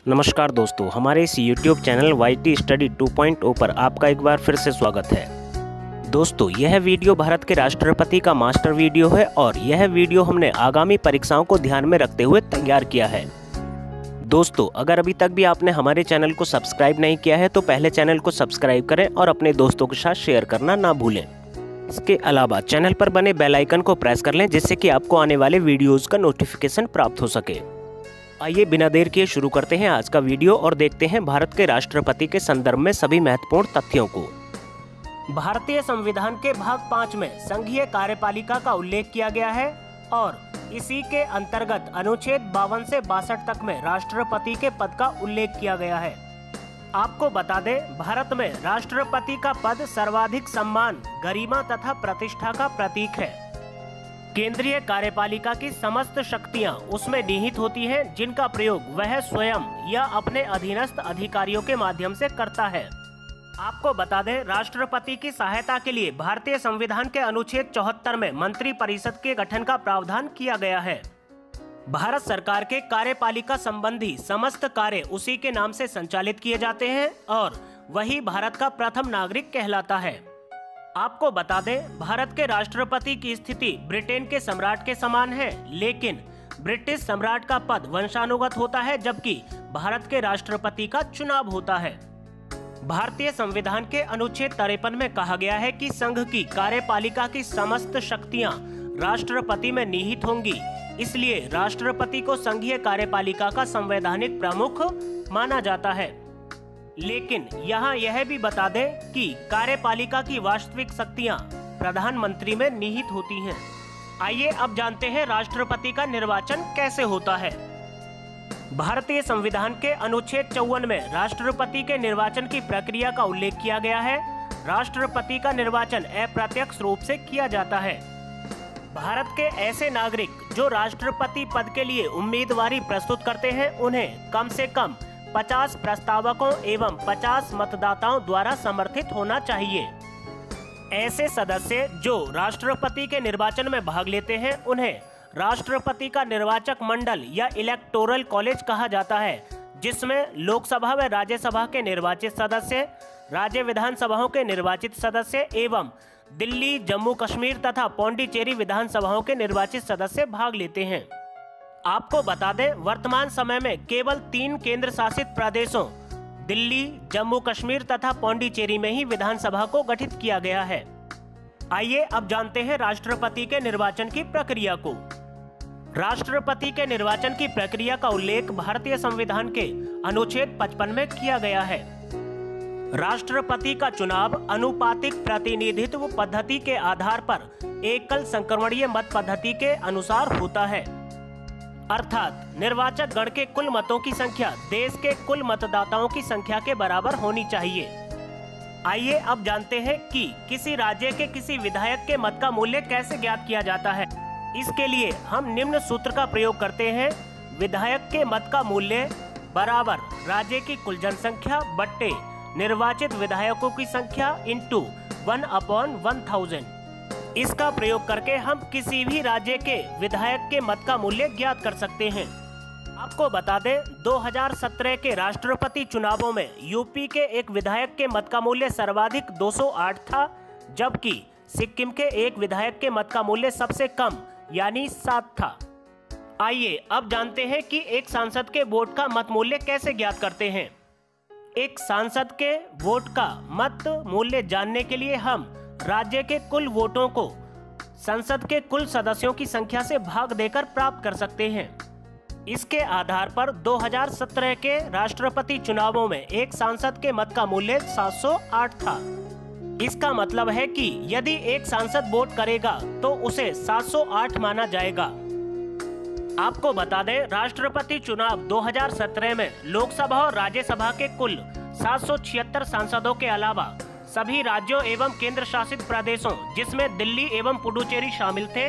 नमस्कार दोस्तों, हमारे इस YouTube चैनल YT स्टडी 2.0 पर आपका एक बार फिर से स्वागत है। दोस्तों, यह वीडियो भारत के राष्ट्रपति का मास्टर वीडियो है और यह वीडियो हमने आगामी परीक्षाओं को ध्यान में रखते हुए तैयार किया है। दोस्तों, अगर अभी तक भी आपने हमारे चैनल को सब्सक्राइब नहीं किया है तो पहले चैनल को सब्सक्राइब करें और अपने दोस्तों के साथ शेयर करना ना भूलें। इसके अलावा चैनल पर बने बेल आइकन को प्रेस कर लें जिससे कि आपको आने वाले वीडियोज़ का नोटिफिकेशन प्राप्त हो सके। आइए बिना देर किए शुरू करते हैं आज का वीडियो और देखते हैं भारत के राष्ट्रपति के संदर्भ में सभी महत्वपूर्ण तथ्यों को। भारतीय संविधान के भाग 5 में संघीय कार्यपालिका का उल्लेख किया गया है और इसी के अंतर्गत अनुच्छेद 52 से 62 तक में राष्ट्रपति के पद का उल्लेख किया गया है। आपको बता दें, भारत में राष्ट्रपति का पद सर्वाधिक सम्मान, गरिमा तथा प्रतिष्ठा का प्रतीक है। केंद्रीय कार्यपालिका की समस्त शक्तियां उसमें निहित होती हैं, जिनका प्रयोग वह स्वयं या अपने अधीनस्थ अधिकारियों के माध्यम से करता है। आपको बता दें, राष्ट्रपति की सहायता के लिए भारतीय संविधान के अनुच्छेद 74 में मंत्री परिषद के गठन का प्रावधान किया गया है। भारत सरकार के कार्यपालिका संबंधी समस्त कार्य उसी के नाम से संचालित किए जाते हैं और वही भारत का प्रथम नागरिक कहलाता है। आपको बता दें, भारत के राष्ट्रपति की स्थिति ब्रिटेन के सम्राट के समान है, लेकिन ब्रिटिश सम्राट का पद वंशानुगत होता है जबकि भारत के राष्ट्रपति का चुनाव होता है। भारतीय संविधान के अनुच्छेद 53 में कहा गया है कि संघ की कार्यपालिका की समस्त शक्तियां राष्ट्रपति में निहित होंगी, इसलिए राष्ट्रपति को संघीय कार्यपालिका का संवैधानिक प्रमुख माना जाता है। लेकिन यहाँ यह भी बता दें कि कार्यपालिका की वास्तविक शक्तियाँ प्रधानमंत्री में निहित होती हैं। आइए अब जानते हैं राष्ट्रपति का निर्वाचन कैसे होता है। भारतीय संविधान के अनुच्छेद 54 में राष्ट्रपति के निर्वाचन की प्रक्रिया का उल्लेख किया गया है। राष्ट्रपति का निर्वाचन अप्रत्यक्ष रूप से किया जाता है। भारत के ऐसे नागरिक जो राष्ट्रपति पद के लिए उम्मीदवारी प्रस्तुत करते हैं, उन्हें कम से कम 50 प्रस्तावकों एवं 50 मतदाताओं द्वारा समर्थित होना चाहिए। ऐसे सदस्य जो राष्ट्रपति के निर्वाचन में भाग लेते हैं, उन्हें राष्ट्रपति का निर्वाचक मंडल या इलेक्टोरल कॉलेज कहा जाता है, जिसमें लोकसभा व राज्यसभा के निर्वाचित सदस्य, राज्य विधानसभाओं के निर्वाचित सदस्य एवं दिल्ली, जम्मू कश्मीर तथा पौंडीचेरी विधानसभाओं के निर्वाचित सदस्य भाग लेते हैं। आपको बता दें, वर्तमान समय में केवल 3 केंद्र शासित प्रदेशों दिल्ली, जम्मू कश्मीर तथा पौंडीचेरी में ही विधानसभा को गठित किया गया है। आइए अब जानते हैं राष्ट्रपति के निर्वाचन की प्रक्रिया को। राष्ट्रपति के निर्वाचन की प्रक्रिया का उल्लेख भारतीय संविधान के अनुच्छेद 55 में किया गया है। राष्ट्रपति का चुनाव अनुपातिक प्रतिनिधित्व पद्धति के आधार पर एकल संक्रमणीय मत पद्धति के अनुसार होता है, अर्थात निर्वाचक गण के कुल मतों की संख्या देश के कुल मतदाताओं की संख्या के बराबर होनी चाहिए। आइए अब जानते हैं कि किसी राज्य के किसी विधायक के मत का मूल्य कैसे ज्ञात किया जाता है। इसके लिए हम निम्न सूत्र का प्रयोग करते हैं। विधायक के मत का मूल्य बराबर राज्य की कुल जनसंख्या बट्टे निर्वाचित विधायकों की संख्या इंटू 1/1000। इसका प्रयोग करके हम किसी भी राज्य के विधायक के मत का मूल्य ज्ञात कर सकते हैं। आपको बता दें, 2017 के राष्ट्रपति चुनावों में यूपी के एक विधायक के मत का मूल्य सर्वाधिक 208 था, जबकि सिक्किम के एक विधायक के मत का मूल्य सबसे कम यानी 7 था। आइए अब जानते हैं कि एक सांसद के वोट का मत मूल्य कैसे ज्ञात करते हैं। एक सांसद के वोट का मत मूल्य जानने के लिए हम राज्य के कुल वोटों को संसद के कुल सदस्यों की संख्या से भाग देकर प्राप्त कर सकते हैं। इसके आधार पर 2017 के राष्ट्रपति चुनावों में एक सांसद के मत का मूल्य 708 था। इसका मतलब है कि यदि एक सांसद वोट करेगा तो उसे 708 माना जाएगा। आपको बता दें, राष्ट्रपति चुनाव 2017 में लोकसभा और राज्यसभा के कुल 776 सांसदों के अलावा सभी राज्यों एवं केंद्र शासित प्रदेशों, जिसमें दिल्ली एवं पुडुचेरी शामिल थे,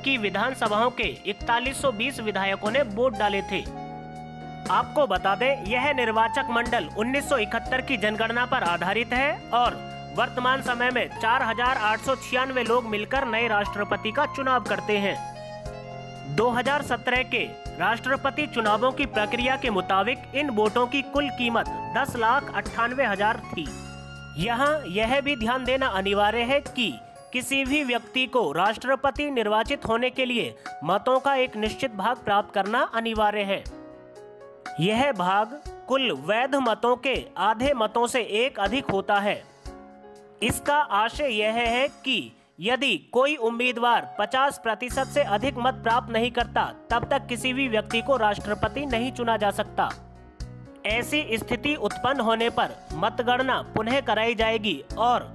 की विधानसभाओं के 4120 विधायकों ने वोट डाले थे। आपको बता दें, यह निर्वाचक मंडल 1971 की जनगणना पर आधारित है और वर्तमान समय में 4896 लोग मिलकर नए राष्ट्रपति का चुनाव करते हैं। 2017 के राष्ट्रपति चुनावों की प्रक्रिया के मुताबिक इन वोटों की कुल कीमत 10,98,000 थी। यहाँ यह भी ध्यान देना अनिवार्य है कि किसी भी व्यक्ति को राष्ट्रपति निर्वाचित होने के लिए मतों का एक निश्चित भाग प्राप्त करना अनिवार्य है। यह भाग कुल वैध मतों के आधे मतों से एक अधिक होता है। इसका आशय यह है कि यदि कोई उम्मीदवार 50% से अधिक मत प्राप्त नहीं करता, तब तक किसी भी व्यक्ति को राष्ट्रपति नहीं चुना जा सकता। ऐसी स्थिति उत्पन्न होने पर मतगणना पुनः कराई जाएगी और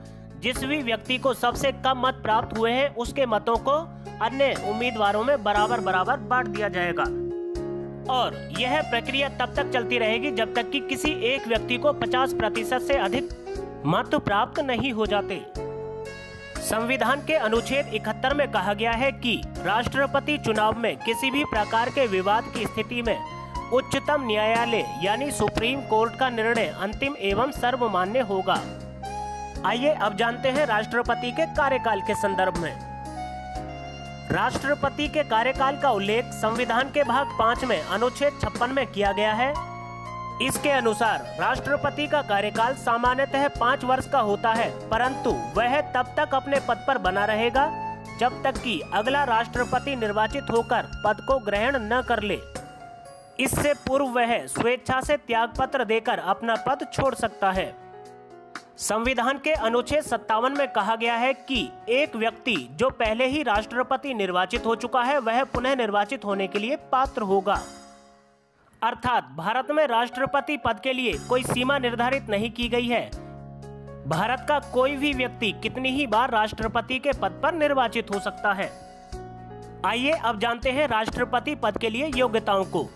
जिस भी व्यक्ति को सबसे कम मत प्राप्त हुए हैं उसके मतों को अन्य उम्मीदवारों में बराबर बराबर बांट दिया जाएगा और यह प्रक्रिया तब तक चलती रहेगी जब तक कि किसी एक व्यक्ति को 50% से अधिक मत प्राप्त नहीं हो जाते। संविधान के अनुच्छेद 71 में कहा गया है कि राष्ट्रपति चुनाव में किसी भी प्रकार के विवाद की स्थिति में उच्चतम न्यायालय यानी सुप्रीम कोर्ट का निर्णय अंतिम एवं सर्वमान्य होगा। आइए अब जानते हैं राष्ट्रपति के कार्यकाल के संदर्भ में। राष्ट्रपति के कार्यकाल का उल्लेख संविधान के भाग 5 में अनुच्छेद 56 में किया गया है। इसके अनुसार राष्ट्रपति का कार्यकाल सामान्यतः 5 वर्ष का होता है, परंतु वह तब तक अपने पद पर बना रहेगा जब तक कि अगला राष्ट्रपति निर्वाचित होकर पद को ग्रहण न कर ले। इससे पूर्व वह स्वेच्छा से त्यागपत्र देकर अपना पद छोड़ सकता है। संविधान के अनुच्छेद 57 में कहा गया है कि एक व्यक्ति जो पहले ही राष्ट्रपति निर्वाचित हो चुका है वह पुनः निर्वाचित होने के लिए पात्र होगा। अर्थात भारत में राष्ट्रपति पद के लिए कोई सीमा निर्धारित नहीं की गई है। भारत का कोई भी व्यक्ति कितनी ही बार राष्ट्रपति के पद पर निर्वाचित हो सकता है। आइए अब जानते हैं राष्ट्रपति पद के लिए योग्यताओं को।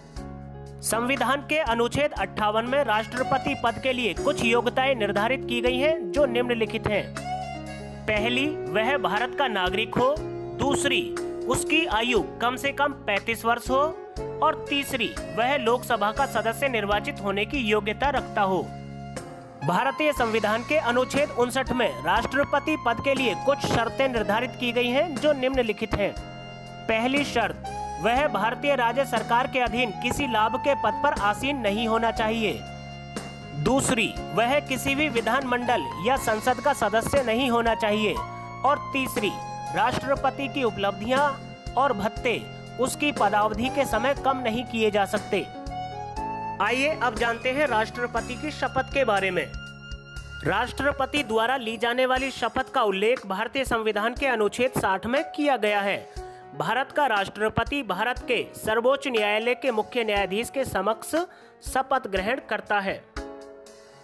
संविधान के अनुच्छेद 58 में राष्ट्रपति पद के लिए कुछ योग्यताएं निर्धारित की गई हैं जो निम्नलिखित हैं। पहली, वह भारत का नागरिक हो। दूसरी, उसकी आयु कम से कम 35 वर्ष हो और तीसरी, वह लोकसभा का सदस्य निर्वाचित होने की योग्यता रखता हो। भारतीय संविधान के अनुच्छेद 59 में राष्ट्रपति पद के लिए कुछ शर्तें निर्धारित की गई हैं जो निम्नलिखित हैं। पहली शर्त, वह भारतीय राज्य सरकार के अधीन किसी लाभ के पद पर आसीन नहीं होना चाहिए। दूसरी, वह किसी भी विधानमंडल या संसद का सदस्य नहीं होना चाहिए। और तीसरी, राष्ट्रपति की उपलब्धियां और भत्ते उसकी पदावधि के समय कम नहीं किए जा सकते। आइए अब जानते हैं राष्ट्रपति की शपथ के बारे में। राष्ट्रपति द्वारा ली जाने वाली शपथ का उल्लेख भारतीय संविधान के अनुच्छेद 60 में किया गया है। भारत का राष्ट्रपति भारत के सर्वोच्च न्यायालय के मुख्य न्यायाधीश के समक्ष शपथ ग्रहण करता है।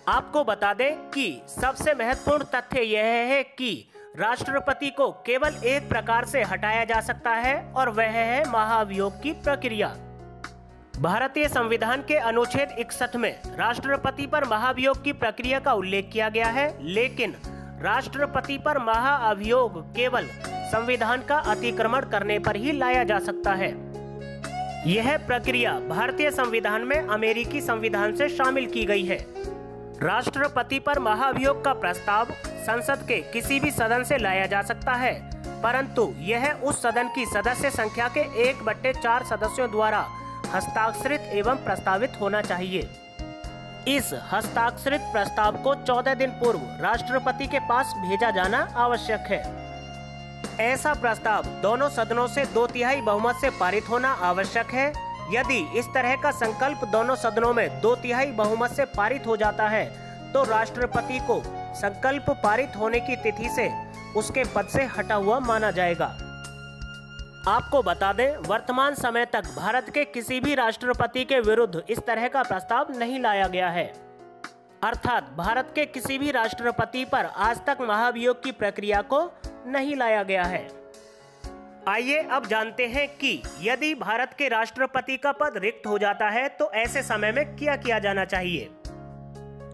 आपको बता दें कि सबसे महत्वपूर्ण तथ्य यह है कि राष्ट्रपति को केवल एक प्रकार से हटाया जा सकता है और वह है महाभियोग की प्रक्रिया। भारतीय संविधान के अनुच्छेद 61 में राष्ट्रपति पर महाभियोग की प्रक्रिया का उल्लेख किया गया है, लेकिन राष्ट्रपति पर महाअभियोग केवल संविधान का अतिक्रमण करने पर ही लाया जा सकता है। यह प्रक्रिया भारतीय संविधान में अमेरिकी संविधान से शामिल की गई है। राष्ट्रपति पर महाभियोग का प्रस्ताव संसद के किसी भी सदन से लाया जा सकता है, परंतु यह उस सदन की सदस्य संख्या के 1/4 सदस्यों द्वारा हस्ताक्षरित एवं प्रस्तावित होना चाहिए। इस हस्ताक्षरित प्रस्ताव को 14 दिन पूर्व राष्ट्रपति के पास भेजा जाना आवश्यक है। ऐसा प्रस्ताव दोनों सदनों से 2/3 बहुमत से पारित होना आवश्यक है। यदि इस तरह का संकल्प दोनों सदनों में 2/3 बहुमत से पारित हो जाता है तो राष्ट्रपति को संकल्प पारित होने की तिथि से उसके पद से हटा हुआ माना जाएगा। आपको बता दें, वर्तमान समय तक भारत के किसी भी राष्ट्रपति के विरुद्ध इस तरह का प्रस्ताव नहीं लाया गया है। अर्थात भारत के किसी भी राष्ट्रपति पर आज तक महाभियोग की प्रक्रिया को नहीं लाया गया है। आइए अब जानते हैं कि यदि भारत के राष्ट्रपति का पद रिक्त हो जाता है तो ऐसे समय में क्या किया जाना चाहिए।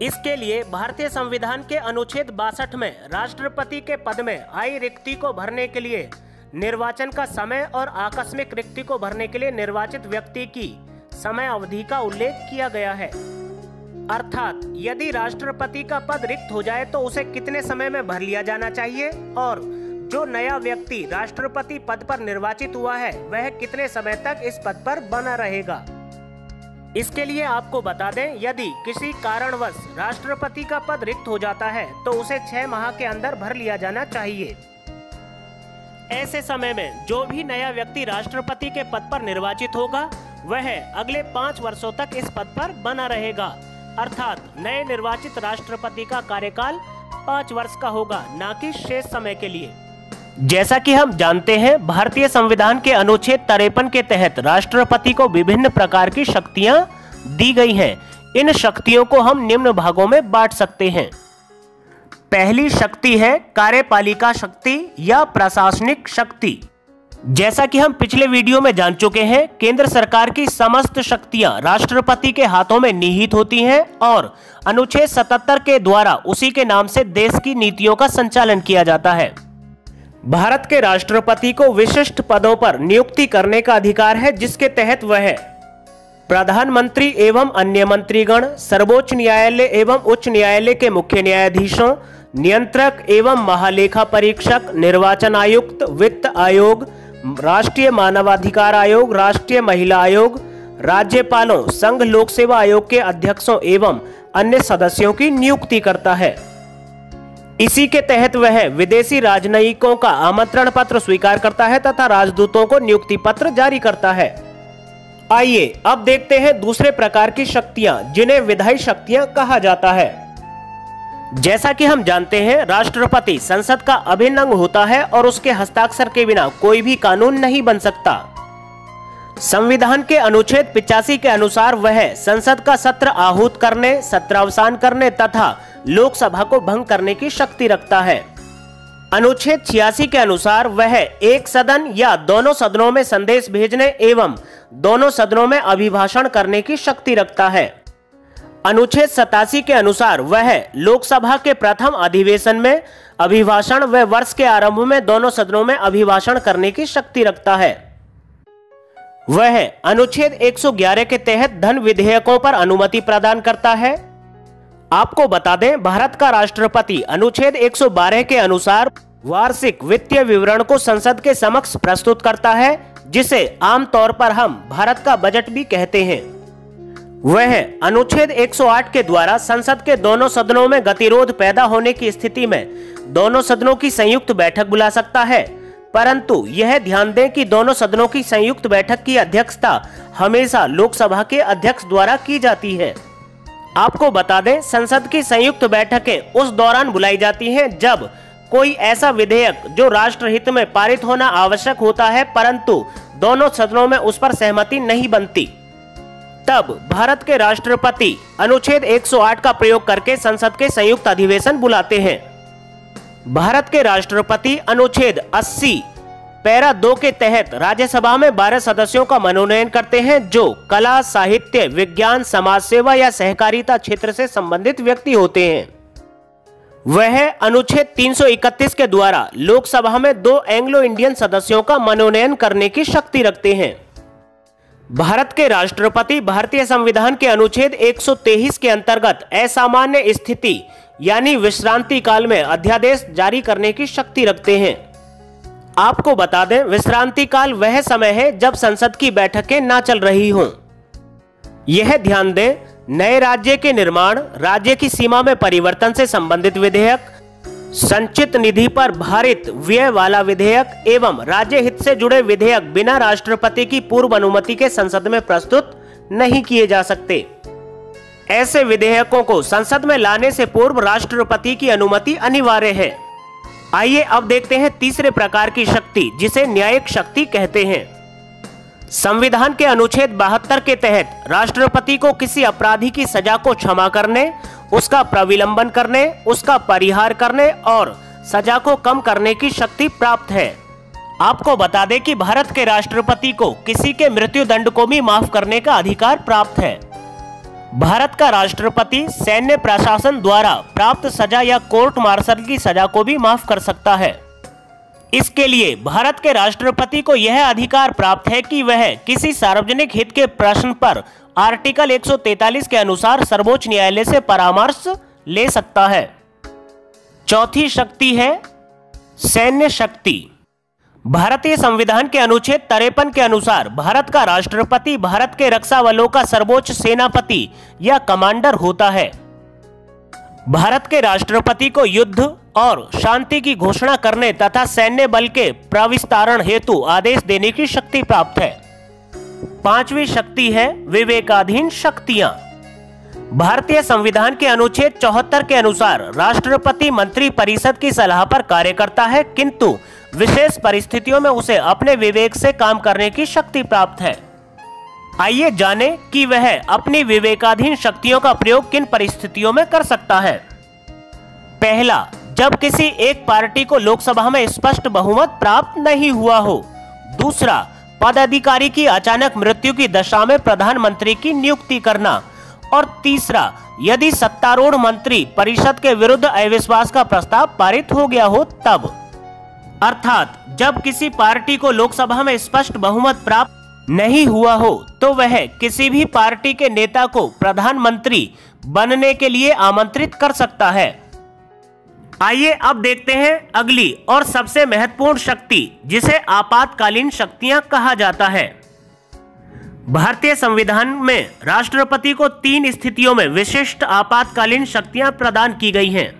इसके लिए भारतीय संविधान के अनुच्छेद 62 में राष्ट्रपति के पद में आई रिक्ति को भरने के लिए निर्वाचन का समय और आकस्मिक रिक्ति को भरने के लिए निर्वाचित व्यक्ति की समय अवधि का उल्लेख किया गया है। अर्थात यदि राष्ट्रपति का पद रिक्त हो जाए तो उसे कितने समय में भर लिया जाना चाहिए और जो नया व्यक्ति राष्ट्रपति पद पर निर्वाचित हुआ है वह कितने समय तक इस पद पर बना रहेगा। इसके लिए आपको बता दें, यदि किसी कारणवश राष्ट्रपति का पद रिक्त हो जाता है तो उसे 6 माह के अंदर भर लिया जाना चाहिए। ऐसे समय में जो भी नया व्यक्ति राष्ट्रपति के पद पर निर्वाचित होगा वह अगले 5 वर्षों तक इस पद पर बना रहेगा। अर्थात नए निर्वाचित राष्ट्रपति का कार्यकाल 5 वर्ष का होगा, न कि शेष समय के लिए। जैसा कि हम जानते हैं, भारतीय संविधान के अनुच्छेद 53 के तहत राष्ट्रपति को विभिन्न प्रकार की शक्तियां दी गई हैं। इन शक्तियों को हम निम्न भागों में बांट सकते हैं। पहली शक्ति है कार्यपालिका शक्ति या प्रशासनिक शक्ति। जैसा कि हम पिछले वीडियो में जान चुके हैं, केंद्र सरकार की समस्त शक्तियां राष्ट्रपति के हाथों में निहित होती हैं और अनुच्छेद 77 के द्वारा उसी के नाम से देश की नीतियों का संचालन किया जाता है। भारत के राष्ट्रपति को विशिष्ट पदों पर नियुक्ति करने का अधिकार है, जिसके तहत वह प्रधानमंत्री एवं अन्य मंत्रीगण, सर्वोच्च न्यायालय एवं उच्च न्यायालय के मुख्य न्यायाधीशों, नियंत्रक एवं महालेखा परीक्षक, निर्वाचन आयुक्त, वित्त आयोग, राष्ट्रीय मानवाधिकार आयोग, राष्ट्रीय महिला आयोग, राज्यपालों, संघ लोक सेवा आयोग के अध्यक्षों एवं अन्य सदस्यों की नियुक्ति करता है। इसी के तहत वह विदेशी राजनयिकों का आमंत्रण पत्र स्वीकार करता है तथा राजदूतों को नियुक्ति पत्र जारी करता है। आइए अब देखते हैं दूसरे प्रकार की शक्तियां, जिन्हें विधायी शक्तियां कहा जाता है। जैसा कि हम जानते हैं, राष्ट्रपति संसद का अभिन्न अंग होता है और उसके हस्ताक्षर के बिना कोई भी कानून नहीं बन सकता। संविधान के अनुच्छेद 85 के अनुसार वह संसद का सत्र आहूत करने, सत्रावसान करने तथा लोकसभा को भंग करने की शक्ति रखता है। अनुच्छेद 86 के अनुसार वह एक सदन या दोनों सदनों में संदेश भेजने एवं दोनों सदनों में अभिभाषण करने की शक्ति रखता है। अनुच्छेद 87 के अनुसार वह लोकसभा के प्रथम अधिवेशन में अभिभाषण व वर्ष के आरंभ में दोनों सदनों में अभिभाषण करने की शक्ति रखता है। वह अनुच्छेद 111 के तहत धन विधेयकों पर अनुमति प्रदान करता है। आपको बता दें, भारत का राष्ट्रपति अनुच्छेद 112 के अनुसार वार्षिक वित्तीय विवरण को संसद के समक्ष प्रस्तुत करता है, जिसे आमतौर पर हम भारत का बजट भी कहते हैं। वह अनुच्छेद 108 के द्वारा संसद के दोनों सदनों में गतिरोध पैदा होने की स्थिति में दोनों सदनों की संयुक्त बैठक बुला सकता है, परंतु यह ध्यान दें कि दोनों सदनों की संयुक्त बैठक की अध्यक्षता हमेशा लोकसभा के अध्यक्ष द्वारा की जाती है। आपको बता दें, संसद की संयुक्त बैठकें उस दौरान बुलाई जाती हैं जब कोई ऐसा विधेयक जो राष्ट्रहित में पारित होना आवश्यक होता है, परंतु दोनों सदनों में उस पर सहमति नहीं बनती। तब भारत के राष्ट्रपति अनुच्छेद 108 का प्रयोग करके संसद के संयुक्त अधिवेशन बुलाते हैं। भारत के राष्ट्रपति अनुच्छेद 80 पैरा 2 के तहत राज्यसभा में 12 सदस्यों का मनोनयन करते हैं, जो कला, साहित्य, विज्ञान, समाज सेवा या सहकारिता क्षेत्र से संबंधित व्यक्ति होते हैं। वह अनुच्छेद 331 के द्वारा लोकसभा में 2 एंग्लो इंडियन सदस्यों का मनोनयन करने की शक्ति रखते हैं। भारत के राष्ट्रपति भारतीय संविधान के अनुच्छेद 123 के अंतर्गत असामान्य स्थिति यानी विश्रांति काल में अध्यादेश जारी करने की शक्ति रखते हैं। आपको बता दें, विश्रांति काल वह समय है जब संसद की बैठकें ना चल रही हों। यह ध्यान दें, नए राज्य के निर्माण, राज्य की सीमा में परिवर्तन से संबंधित विधेयक, संचित निधि पर भारित व्यय वाला विधेयक एवं राज्य हित से जुड़े विधेयक बिना राष्ट्रपति की पूर्व अनुमति के संसद में प्रस्तुत नहीं किए जा सकते। ऐसे विधेयकों को संसद में लाने से पूर्व राष्ट्रपति की अनुमति अनिवार्य है। आइए अब देखते हैं तीसरे प्रकार की शक्ति, जिसे न्यायिक शक्ति कहते हैं। संविधान के अनुच्छेद 72 के तहत राष्ट्रपति को किसी अपराधी की सजा को क्षमा करने, उसका प्रविलंबन करने, उसका परिहार करने और सजा को कम करने की शक्ति प्राप्त है। आपको बता दें कि भारत के राष्ट्रपति को किसी के मृत्यु दंड को भी माफ करने का अधिकार प्राप्त है। भारत का राष्ट्रपति सैन्य प्रशासन द्वारा प्राप्त सजा या कोर्ट मार्शल की सजा को भी माफ कर सकता है। इसके लिए भारत के राष्ट्रपति को यह अधिकार प्राप्त है कि वह किसी सार्वजनिक हित के प्रश्न पर आर्टिकल 143 के अनुसार सर्वोच्च न्यायालय से परामर्श ले सकता है। चौथी शक्ति है सैन्य शक्ति। भारतीय संविधान के अनुच्छेद 53 के अनुसार भारत का राष्ट्रपति भारत के रक्षा बलों का सर्वोच्च सेनापति या कमांडर होता है। भारत के राष्ट्रपति को युद्ध और शांति की घोषणा करने तथा सैन्य बल के प्रविस्तारण हेतु आदेश देने की शक्ति प्राप्त है। पांचवी शक्ति है विवेकाधीन शक्तियां। भारतीय संविधान के अनुच्छेद 74 के अनुसार राष्ट्रपति मंत्री परिषद की सलाह पर कार्य करता है, किंतु विशेष परिस्थितियों में उसे अपने विवेक से काम करने की शक्ति प्राप्त है। आइए जाने कि वह अपनी विवेकाधीन शक्तियों का प्रयोग किन परिस्थितियों में कर सकता है। पहला, जब किसी एक पार्टी को लोकसभा में स्पष्ट बहुमत प्राप्त नहीं हुआ हो। दूसरा, पदाधिकारी की अचानक मृत्यु की दशा में प्रधानमंत्री की नियुक्ति करना। और तीसरा, यदि सत्तारूढ़ मंत्री परिषद के विरुद्ध अविश्वास का प्रस्ताव पारित हो गया हो तब। अर्थात जब किसी पार्टी को लोकसभा में स्पष्ट बहुमत प्राप्त नहीं हुआ हो तो वह किसी भी पार्टी के नेता को प्रधानमंत्री बनने के लिए आमंत्रित कर सकता है। आइए अब देखते हैं अगली और सबसे महत्वपूर्ण शक्ति, जिसे आपातकालीन शक्तियां कहा जाता है। भारतीय संविधान में राष्ट्रपति को 3 स्थितियों में विशिष्ट आपातकालीन शक्तियां प्रदान की गई हैं।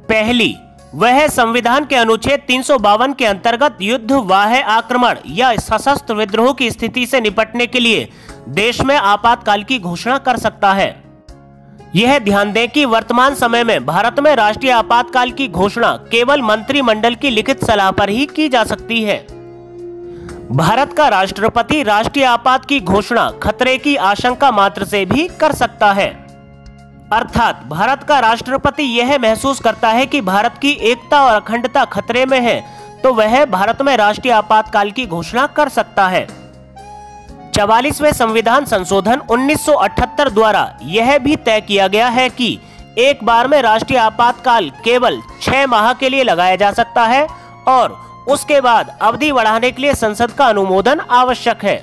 पहली, वह संविधान के अनुच्छेद 352 के अंतर्गत युद्ध, बाह्य आक्रमण या सशस्त्र विद्रोह की स्थिति से निपटने के लिए देश में आपातकाल की घोषणा कर सकता है। यह ध्यान दें कि वर्तमान समय में भारत में राष्ट्रीय आपातकाल की घोषणा केवल मंत्रिमंडल की लिखित सलाह पर ही की जा सकती है। भारत का राष्ट्रपति राष्ट्रीय आपात की घोषणा खतरे की आशंका मात्र से भी कर सकता है। अर्थात भारत का राष्ट्रपति यह महसूस करता है कि भारत की एकता और अखंडता खतरे में है तो वह भारत में राष्ट्रीय आपातकाल की घोषणा कर सकता है। 44वें संविधान संशोधन 1978 द्वारा यह भी तय किया गया है कि एक बार में राष्ट्रीय आपातकाल केवल 6 माह के लिए लगाया जा सकता है और उसके बाद अवधि बढ़ाने के लिए संसद का अनुमोदन आवश्यक है।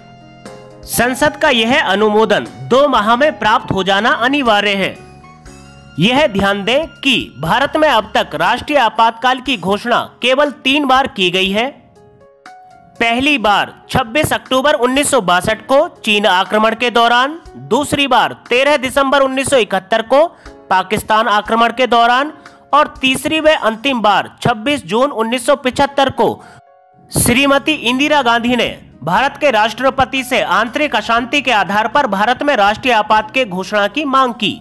संसद का यह अनुमोदन 2 माह में प्राप्त हो जाना अनिवार्य है। यह ध्यान दें कि भारत में अब तक राष्ट्रीय आपातकाल की घोषणा केवल 3 बार की गई है। पहली बार 26 अक्टूबर 1962 को चीन आक्रमण के दौरान, दूसरी बार 13 दिसंबर 1971 को पाकिस्तान आक्रमण के दौरान और तीसरी व अंतिम बार 26 जून 1975 को श्रीमती इंदिरा गांधी ने भारत के राष्ट्रपति से आंतरिक अशांति के आधार पर भारत में राष्ट्रीय आपात के घोषणा की मांग की।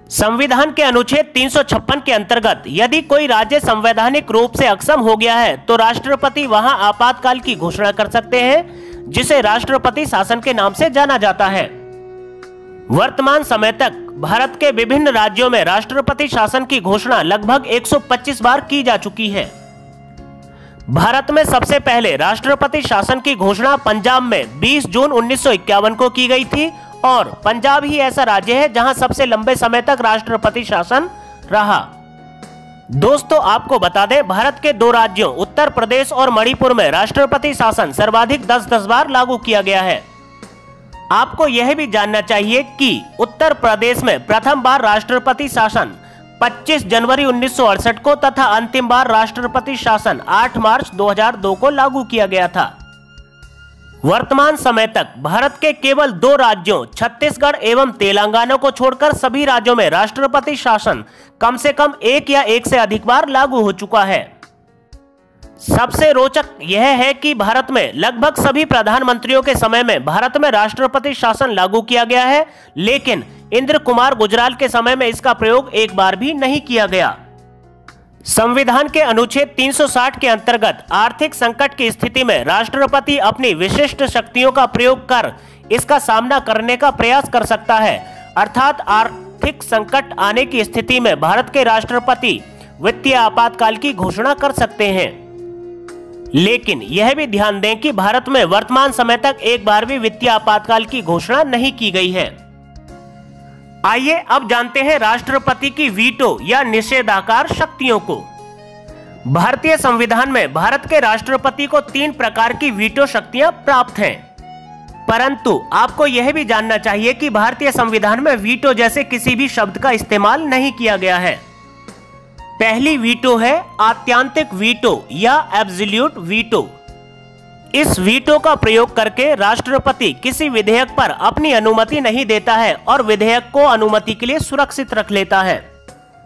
संविधान के अनुच्छेद 356 के अंतर्गत यदि कोई राज्य संवैधानिक रूप से अक्षम हो गया है तो राष्ट्रपति वहां आपातकाल की घोषणा कर सकते हैं, जिसे राष्ट्रपति शासन के नाम से जाना जाता है। वर्तमान समय तक भारत के विभिन्न राज्यों में राष्ट्रपति शासन की घोषणा लगभग 125 बार की जा चुकी है। भारत में सबसे पहले राष्ट्रपति शासन की घोषणा पंजाब में 20 जून 1951 को की गई थी और पंजाब ही ऐसा राज्य है जहां सबसे लंबे समय तक राष्ट्रपति शासन रहा। दोस्तों, आपको बता दें, भारत के 2 राज्यों उत्तर प्रदेश और मणिपुर में राष्ट्रपति शासन सर्वाधिक 10-10 बार लागू किया गया है। आपको यह भी जानना चाहिए कि उत्तर प्रदेश में प्रथम बार राष्ट्रपति शासन 25 जनवरी 1968 को तथा अंतिम बार राष्ट्रपति शासन 8 मार्च 2002 को लागू किया गया था। वर्तमान समय तक भारत के केवल 2 राज्यों छत्तीसगढ़ एवं तेलंगाना को छोड़कर सभी राज्यों में राष्ट्रपति शासन कम से कम 1 या 1 से अधिक बार लागू हो चुका है। सबसे रोचक यह है कि भारत में लगभग सभी प्रधानमंत्रियों के समय में भारत में राष्ट्रपति शासन लागू किया गया है, लेकिन इंद्र कुमार गुजराल के समय में इसका प्रयोग एक बार भी नहीं किया गया। संविधान के अनुच्छेद 360 के अंतर्गत आर्थिक संकट की स्थिति में राष्ट्रपति अपनी विशिष्ट शक्तियों का प्रयोग कर इसका सामना करने का प्रयास कर सकता है। अर्थात आर्थिक संकट आने की स्थिति में भारत के राष्ट्रपति वित्तीय आपातकाल की घोषणा कर सकते हैं। लेकिन यह भी ध्यान दें कि भारत में वर्तमान समय तक एक बार भी वित्तीय आपातकाल की घोषणा नहीं की गई है। आइए अब जानते हैं राष्ट्रपति की वीटो या निषेधाकार शक्तियों को। भारतीय संविधान में भारत के राष्ट्रपति को 3 प्रकार की वीटो शक्तियां प्राप्त हैं, परंतु आपको यह भी जानना चाहिए कि भारतीय संविधान में वीटो जैसे किसी भी शब्द का इस्तेमाल नहीं किया गया है। पहली वीटो है आत्यांतिक वीटो या एब्सोल्यूट वीटो। इस वीटो का प्रयोग करके राष्ट्रपति किसी विधेयक पर अपनी अनुमति नहीं देता है और विधेयक को अनुमति के लिए सुरक्षित रख लेता है।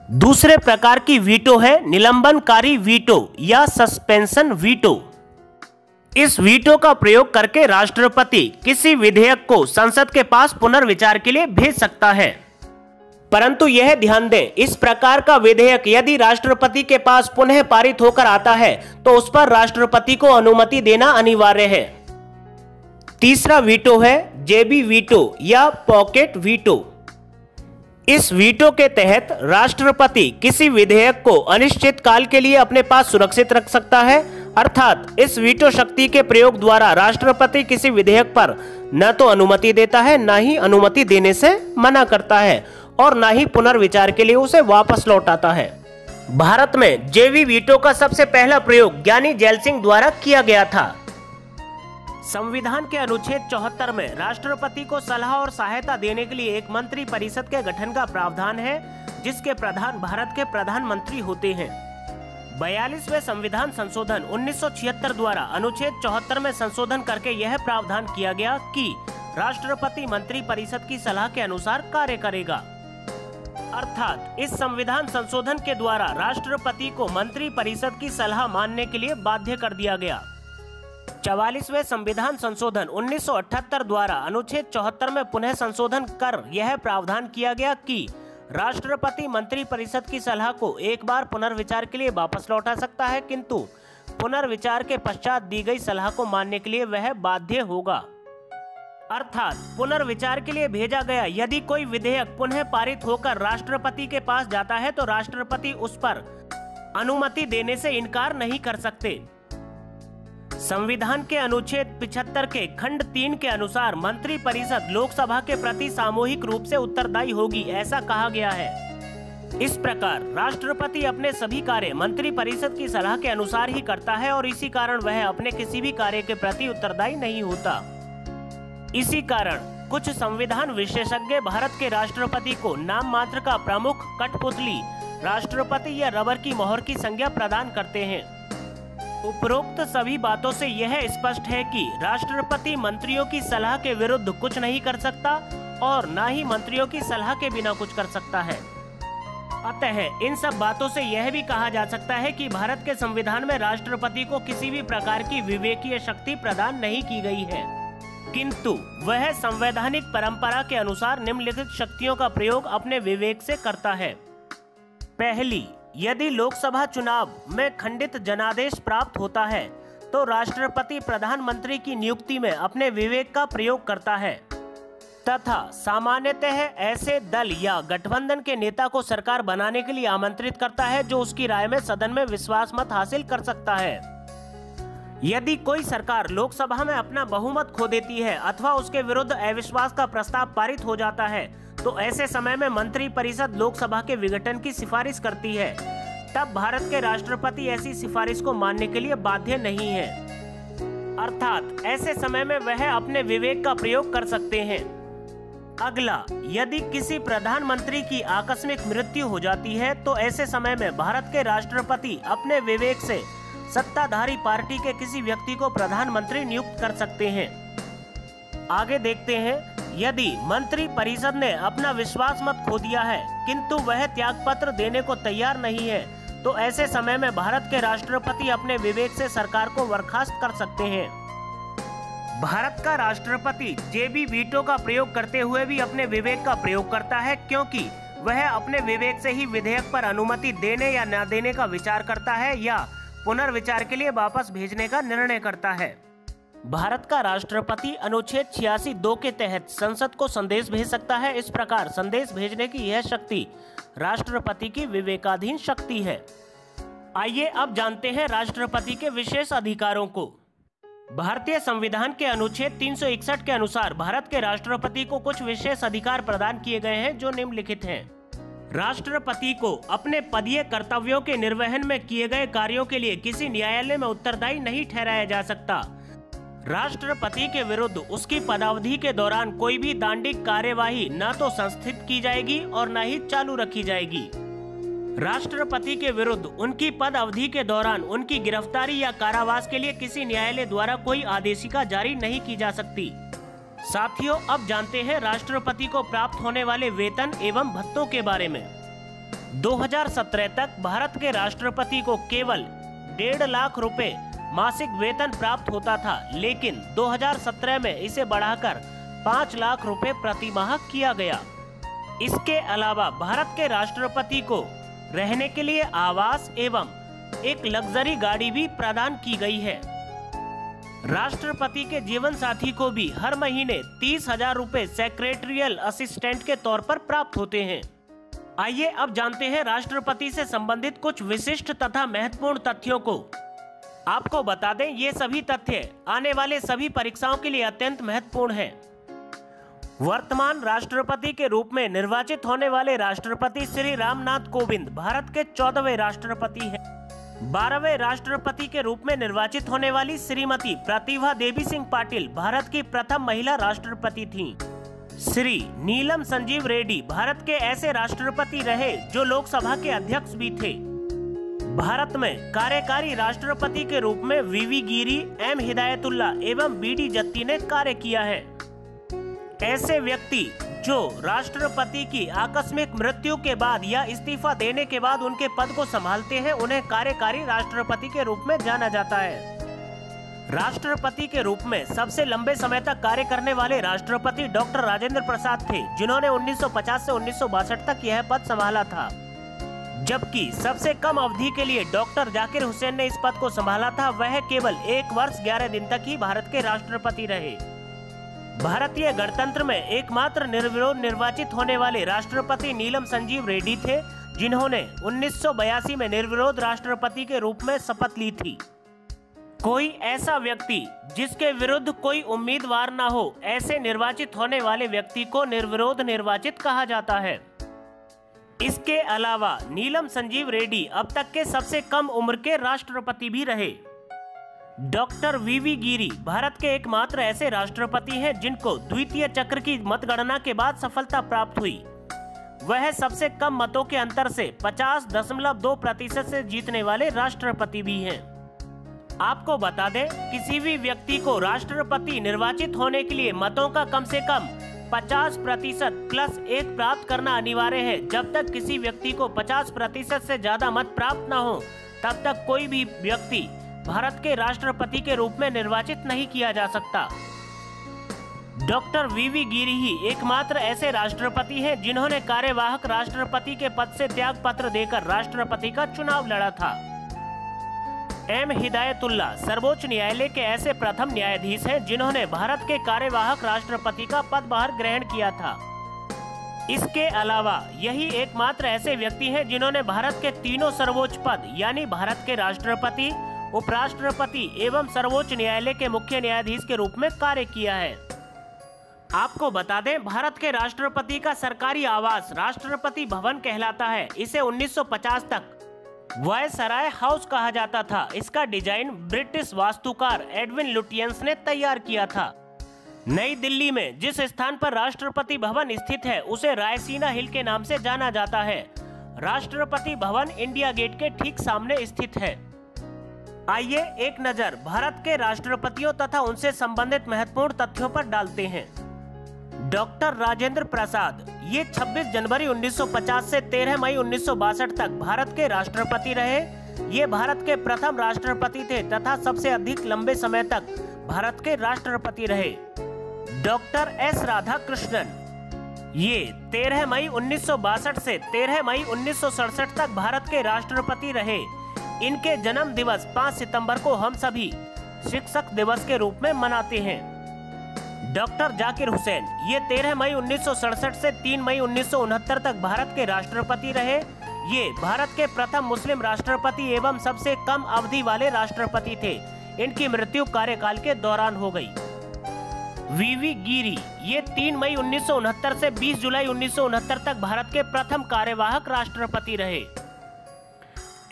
दूसरे प्रकार की वीटो है निलंबनकारी वीटो या सस्पेंशन वीटो। इस वीटो का प्रयोग करके राष्ट्रपति किसी विधेयक को संसद के पास पुनर्विचार के लिए भेज सकता है। परंतु यह ध्यान दें, इस प्रकार का विधेयक यदि राष्ट्रपति के पास पुनः पारित होकर आता है तो उस पर राष्ट्रपति को अनुमति देना अनिवार्य है। तीसरा वीटो है जेबी वीटो या पॉकेट वीटो। इस वीटो के तहत राष्ट्रपति किसी विधेयक को अनिश्चित काल के लिए अपने पास सुरक्षित रख सकता है, अर्थात इस वीटो शक्ति के प्रयोग द्वारा राष्ट्रपति किसी विधेयक पर न तो अनुमति देता है, न ही अनुमति देने से मना करता है और न ही पुनर्विचार के लिए उसे वापस लौटाता है। भारत में जेबी वीटो का सबसे पहला प्रयोग ज्ञानी जैल सिंह द्वारा किया गया था। संविधान के अनुच्छेद 74 में राष्ट्रपति को सलाह और सहायता देने के लिए एक मंत्री परिषद के गठन का प्रावधान है, जिसके प्रधान भारत के प्रधानमंत्री होते हैं। 42वें संविधान संशोधन 1976 द्वारा अनुच्छेद 74 में संशोधन करके यह प्रावधान किया गया कि राष्ट्रपति मंत्री परिषद की सलाह के अनुसार कार्य करेगा। अर्थात इस संविधान संशोधन के द्वारा राष्ट्रपति को मंत्री परिषद की सलाह मानने के लिए बाध्य कर दिया गया। 44वें संविधान संशोधन 1978 द्वारा अनुच्छेद 74 में पुनः संशोधन कर यह प्रावधान किया गया कि राष्ट्रपति मंत्री परिषद की सलाह को एक बार पुनर्विचार के लिए वापस लौटा सकता है, किंतु पुनर्विचार के पश्चात दी गई सलाह को मानने के लिए वह बाध्य होगा। अर्थात पुनर्विचार के लिए भेजा गया यदि कोई विधेयक पुनः पारित होकर राष्ट्रपति के पास जाता है तो राष्ट्रपति उस पर अनुमति देने से इनकार नहीं कर सकते। संविधान के अनुच्छेद 75 के खंड 3 के अनुसार मंत्री परिषद लोकसभा के प्रति सामूहिक रूप से उत्तरदायी होगी, ऐसा कहा गया है। इस प्रकार राष्ट्रपति अपने सभी कार्य मंत्री परिषद की सलाह के अनुसार ही करता है और इसी कारण वह अपने किसी भी कार्य के प्रति उत्तरदायी नहीं होता। इसी कारण कुछ संविधान विशेषज्ञ भारत के राष्ट्रपति को नाम मात्र का प्रमुख, कठपुतली, राष्ट्रपति या रबर की मोहर की संज्ञा प्रदान करते हैं। उपरोक्त सभी बातों से यह स्पष्ट है कि राष्ट्रपति मंत्रियों की सलाह के विरुद्ध कुछ नहीं कर सकता और न ही मंत्रियों की सलाह के बिना कुछ कर सकता है। अतः इन सब बातों से यह भी कहा जा सकता है कि भारत के संविधान में राष्ट्रपति को किसी भी प्रकार की विवेकीय शक्ति प्रदान नहीं की गई है, किंतु वह संवैधानिक परंपरा के अनुसार निम्नलिखित शक्तियों का प्रयोग अपने विवेक से करता है। पहली, यदि लोकसभा चुनाव में खंडित जनादेश प्राप्त होता है तो राष्ट्रपति प्रधानमंत्री की नियुक्ति में अपने विवेक का प्रयोग करता है तथा सामान्यतः ऐसे दल या गठबंधन के नेता को सरकार बनाने के लिए आमंत्रित करता है जो उसकी राय में सदन में विश्वास मत हासिल कर सकता है। यदि कोई सरकार लोकसभा में अपना बहुमत खो देती है अथवा उसके विरुद्ध अविश्वास का प्रस्ताव पारित हो जाता है तो ऐसे समय में मंत्री परिषद लोकसभा के विघटन की सिफारिश करती है। तब भारत के राष्ट्रपति ऐसी सिफारिश को मानने के लिए बाध्य नहीं है, अर्थात ऐसे समय में वह अपने विवेक का प्रयोग कर सकते हैं। अगला, यदि किसी प्रधानमंत्री की आकस्मिक मृत्यु हो जाती है तो ऐसे समय में भारत के राष्ट्रपति अपने विवेक से सत्ताधारी पार्टी के किसी व्यक्ति को प्रधानमंत्री नियुक्त कर सकते हैं। आगे देखते हैं, यदि मंत्री परिषद ने अपना विश्वास मत खो दिया है किंतु वह त्यागपत्र देने को तैयार नहीं है तो ऐसे समय में भारत के राष्ट्रपति अपने विवेक से सरकार को बर्खास्त कर सकते हैं। भारत का राष्ट्रपति जेबी वीटो का प्रयोग करते हुए भी अपने विवेक का प्रयोग करता है, क्योंकि वह अपने विवेक से ही विधेयक पर अनुमति देने या न देने का विचार करता है या पुनर्विचार के लिए वापस भेजने का निर्णय करता है। भारत का राष्ट्रपति अनुच्छेद 86(2) के तहत संसद को संदेश भेज सकता है। इस प्रकार संदेश भेजने की यह शक्ति राष्ट्रपति की विवेकाधीन शक्ति है। आइए अब जानते हैं राष्ट्रपति के विशेष अधिकारों को। भारतीय संविधान के अनुच्छेद 361 के अनुसार भारत के राष्ट्रपति को कुछ विशेष अधिकार प्रदान किए गए हैं जो निम्नलिखित हैं। राष्ट्रपति को अपने पदीय कर्तव्यों के निर्वहन में किए गए कार्यों के लिए किसी न्यायालय में उत्तरदायी नहीं ठहराया जा सकता। राष्ट्रपति के विरुद्ध उसकी पदावधि के दौरान कोई भी दांडिक कार्यवाही न तो संस्थित की जाएगी और न ही चालू रखी जाएगी। राष्ट्रपति के विरुद्ध उनकी पद अवधि के दौरान उनकी गिरफ्तारी या कारावास के लिए किसी न्यायालय द्वारा कोई आदेशिका जारी नहीं की जा सकती। साथियों, अब जानते हैं राष्ट्रपति को प्राप्त होने वाले वेतन एवं भत्तों के बारे में। 2017 तक भारत के राष्ट्रपति को केवल 1.5 लाख रुपए मासिक वेतन प्राप्त होता था, लेकिन 2017 में इसे बढ़ाकर 5 लाख रुपए प्रति माह किया गया। इसके अलावा भारत के राष्ट्रपति को रहने के लिए आवास एवं एक लग्जरी गाड़ी भी प्रदान की गई है। राष्ट्रपति के जीवन साथी को भी हर महीने 30,000 रुपए सेक्रेटरियल असिस्टेंट के तौर पर प्राप्त होते हैं। आइए अब जानते हैं राष्ट्रपति से संबंधित कुछ विशिष्ट तथा महत्वपूर्ण तथ्यों को। आपको बता दें, ये सभी तथ्य आने वाले सभी परीक्षाओं के लिए अत्यंत महत्वपूर्ण है। वर्तमान राष्ट्रपति के रूप में निर्वाचित होने वाले राष्ट्रपति श्री रामनाथ कोविंद भारत के 14वें राष्ट्रपति हैं। 12वें राष्ट्रपति के रूप में निर्वाचित होने वाली श्रीमती प्रतिभा देवी सिंह पाटिल भारत की प्रथम महिला राष्ट्रपति थीं। श्री नीलम संजीव रेड्डी भारत के ऐसे राष्ट्रपति रहे जो लोकसभा के अध्यक्ष भी थे। भारत में कार्यकारी राष्ट्रपति के रूप में वीवी गिरी, एम हिदायतुल्ला एवं बीडी जत्ती ने कार्य किया है। ऐसे व्यक्ति जो राष्ट्रपति की आकस्मिक मृत्यु के बाद या इस्तीफा देने के बाद उनके पद को संभालते हैं, उन्हें कार्यकारी राष्ट्रपति के रूप में जाना जाता है। राष्ट्रपति के रूप में सबसे लंबे समय तक कार्य करने वाले राष्ट्रपति डॉक्टर राजेंद्र प्रसाद थे, जिन्होंने 1950 से 1962 तक यह पद संभाला था, जबकि सबसे कम अवधि के लिए डॉक्टर जाकिर हुसैन ने इस पद को संभाला था। वह केवल 1 वर्ष 11 दिन तक ही भारत के राष्ट्रपति रहे। भारतीय गणतंत्र में एकमात्र निर्विरोध निर्वाचित होने वाले राष्ट्रपति नीलम संजीव रेड्डी थे, जिन्होंने 1982 में निर्विरोध राष्ट्रपति के रूप में शपथ ली थी। कोई ऐसा व्यक्ति जिसके विरुद्ध कोई उम्मीदवार न हो, ऐसे निर्वाचित होने वाले व्यक्ति को निर्विरोध निर्वाचित कहा जाता है। इसके अलावा नीलम संजीव रेड्डी अब तक के सबसे कम उम्र के राष्ट्रपति भी रहे। डॉक्टर वीवी गिरी भारत के एकमात्र ऐसे राष्ट्रपति हैं जिनको द्वितीय चक्र की मतगणना के बाद सफलता प्राप्त हुई। वह सबसे कम मतों के अंतर से 50.2% से जीतने वाले राष्ट्रपति भी हैं। आपको बता दें, किसी भी व्यक्ति को राष्ट्रपति निर्वाचित होने के लिए मतों का कम से कम 50% प्लस 1 प्राप्त करना अनिवार्य है। जब तक किसी व्यक्ति को 50% से ज्यादा मत प्राप्त न हो, तब तक कोई भी व्यक्ति भारत के राष्ट्रपति के रूप में निर्वाचित नहीं किया जा सकता। डॉक्टर वीवी गिरी ही एकमात्र ऐसे राष्ट्रपति हैं जिन्होंने कार्यवाहक राष्ट्रपति के पद से त्याग पत्र देकर राष्ट्रपति का चुनाव लड़ा था। एम हिदायतुल्ला सर्वोच्च न्यायालय के ऐसे प्रथम न्यायाधीश हैं जिन्होंने भारत के कार्यवाहक राष्ट्रपति का पदभार ग्रहण किया था। इसके अलावा यही एकमात्र ऐसे व्यक्ति हैं जिन्होंने भारत के तीनों सर्वोच्च पद यानी भारत के राष्ट्रपति, उपराष्ट्रपति एवं सर्वोच्च न्यायालय के मुख्य न्यायाधीश के रूप में कार्य किया है। आपको बता दें, भारत के राष्ट्रपति का सरकारी आवास राष्ट्रपति भवन कहलाता है। इसे 1950 तक वायसराय हाउस कहा जाता था। इसका डिजाइन ब्रिटिश वास्तुकार एडविन लुटियंस ने तैयार किया था। नई दिल्ली में जिस स्थान पर राष्ट्रपति भवन स्थित है, उसे रायसीना हिल के नाम से जाना जाता है। राष्ट्रपति भवन इंडिया गेट के ठीक सामने स्थित है। आइए एक नजर भारत के राष्ट्रपतियों तथा उनसे संबंधित महत्वपूर्ण तथ्यों पर डालते हैं। डॉक्टर राजेंद्र प्रसाद ये 26 जनवरी 1950 से 13 मई 1962 तक भारत के राष्ट्रपति रहे। ये भारत के प्रथम राष्ट्रपति थे तथा सबसे अधिक लंबे समय तक भारत के राष्ट्रपति रहे। डॉक्टर एस राधाकृष्णन ये 13 मई 1962 से 13 मई 1967 तक भारत के राष्ट्रपति रहे। इनके जन्म दिवस 5 सितंबर को हम सभी शिक्षक दिवस के रूप में मनाते हैं। डॉक्टर जाकिर हुसैन ये 13 मई 1967 से 3 मई 1969 तक भारत के राष्ट्रपति रहे। ये भारत के प्रथम मुस्लिम राष्ट्रपति एवं सबसे कम अवधि वाले राष्ट्रपति थे। इनकी मृत्यु कार्यकाल के दौरान हो गई। वीवी गिरी ये 3 मई 1969 से 20 जुलाई 1969 तक भारत के प्रथम कार्यवाहक राष्ट्रपति रहे।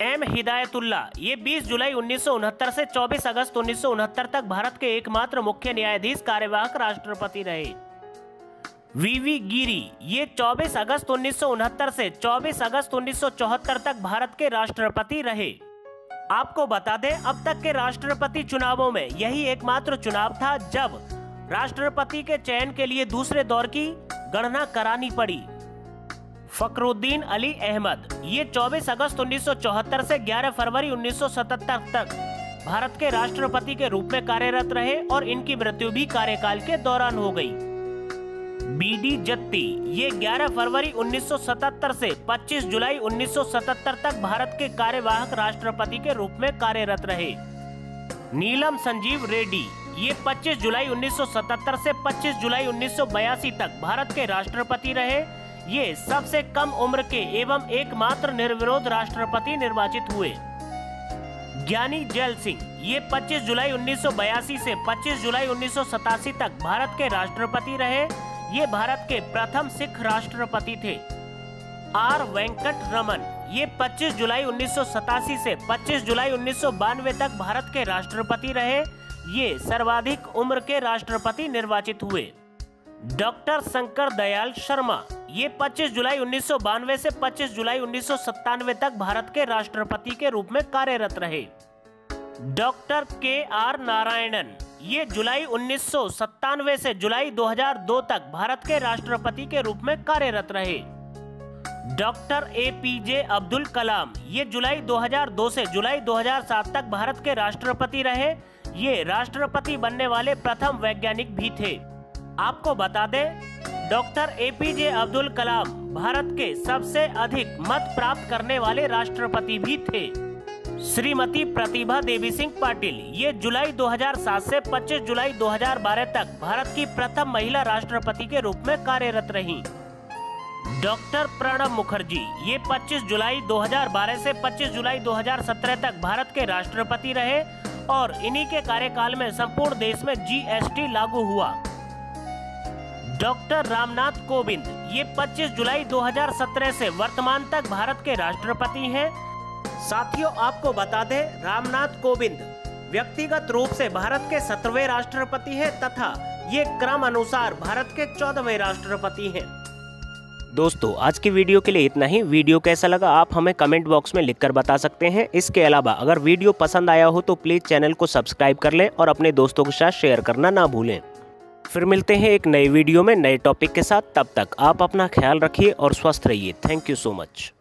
एम हिदायतुल्ला ये 20 जुलाई 1969 से 24 अगस्त 1969 तक भारत के एकमात्र मुख्य न्यायाधीश कार्यवाहक राष्ट्रपति रहे। वीवी गिरी ये 24 अगस्त 1969 से 24 अगस्त 1974 तक भारत के राष्ट्रपति रहे। आपको बता दें, अब तक के राष्ट्रपति चुनावों में यही एकमात्र चुनाव था जब राष्ट्रपति के चयन के लिए दूसरे दौर की गणना करानी पड़ी। फखरुद्दीन अली अहमद ये 24 अगस्त 1974 से 11 फरवरी 1977 तक भारत के राष्ट्रपति के रूप में कार्यरत रहे और इनकी मृत्यु भी कार्यकाल के दौरान हो गई। बीडी जत्ती ये 11 फरवरी 1977 से 25 जुलाई 1977 तक भारत के कार्यवाहक राष्ट्रपति के रूप में कार्यरत रहे। नीलम संजीव रेड्डी ये 25 जुलाई 1977 से 25 जुलाई 1982 तक भारत के राष्ट्रपति रहे। ये सबसे कम उम्र के एवं एकमात्र निर्विरोध राष्ट्रपति निर्वाचित हुए। ज्ञानी जैल सिंह ये 25 जुलाई 1982 से 25 जुलाई 1987 तक भारत के राष्ट्रपति रहे। ये भारत के प्रथम सिख राष्ट्रपति थे। आर वेंकट रमन ये 25 जुलाई 1987 से 25 जुलाई 1992 तक भारत के राष्ट्रपति रहे। ये सर्वाधिक उम्र के राष्ट्रपति निर्वाचित हुए। डॉक्टर शंकर दयाल शर्मा ये 25 जुलाई 1992 से 25 जुलाई 1997 तक भारत के राष्ट्रपति के रूप में कार्यरत रहे। डॉक्टर के आर नारायणन ये जुलाई 1997 से जुलाई 2002 तक भारत के राष्ट्रपति के रूप में कार्यरत रहे। डॉक्टर APJ अब्दुल कलाम ये जुलाई 2002 से जुलाई 2007 तक भारत के राष्ट्रपति रहे। ये राष्ट्रपति बनने वाले प्रथम वैज्ञानिक भी थे। आपको बता दें, डॉक्टर APJ अब्दुल कलाम भारत के सबसे अधिक मत प्राप्त करने वाले राष्ट्रपति भी थे। श्रीमती प्रतिभा देवी सिंह पाटिल ये जुलाई 2007 से 25 जुलाई 2012 तक भारत की प्रथम महिला राष्ट्रपति के रूप में कार्यरत रहीं। डॉक्टर प्रणब मुखर्जी ये 25 जुलाई 2012 से 25 जुलाई 2017 तक भारत के राष्ट्रपति रहे और इन्हीं के कार्यकाल में संपूर्ण देश में GST लागू हुआ। डॉक्टर रामनाथ कोविंद ये 25 जुलाई 2017 से वर्तमान तक भारत के राष्ट्रपति हैं। साथियों, आपको बता दें, रामनाथ कोविंद व्यक्तिगत रूप से भारत के 17वें राष्ट्रपति हैं तथा ये क्रम अनुसार भारत के 14वें राष्ट्रपति हैं। दोस्तों, आज की वीडियो के लिए इतना ही। वीडियो कैसा लगा आप हमें कमेंट बॉक्स में लिखकर बता सकते हैं। इसके अलावा अगर वीडियो पसंद आया हो तो प्लीज़ चैनल को सब्सक्राइब कर लें और अपने दोस्तों के साथ शेयर करना ना भूलें। फिर मिलते हैं एक नए वीडियो में नए टॉपिक के साथ। तब तक आप अपना ख्याल रखिए और स्वस्थ रहिए। Thank you so much.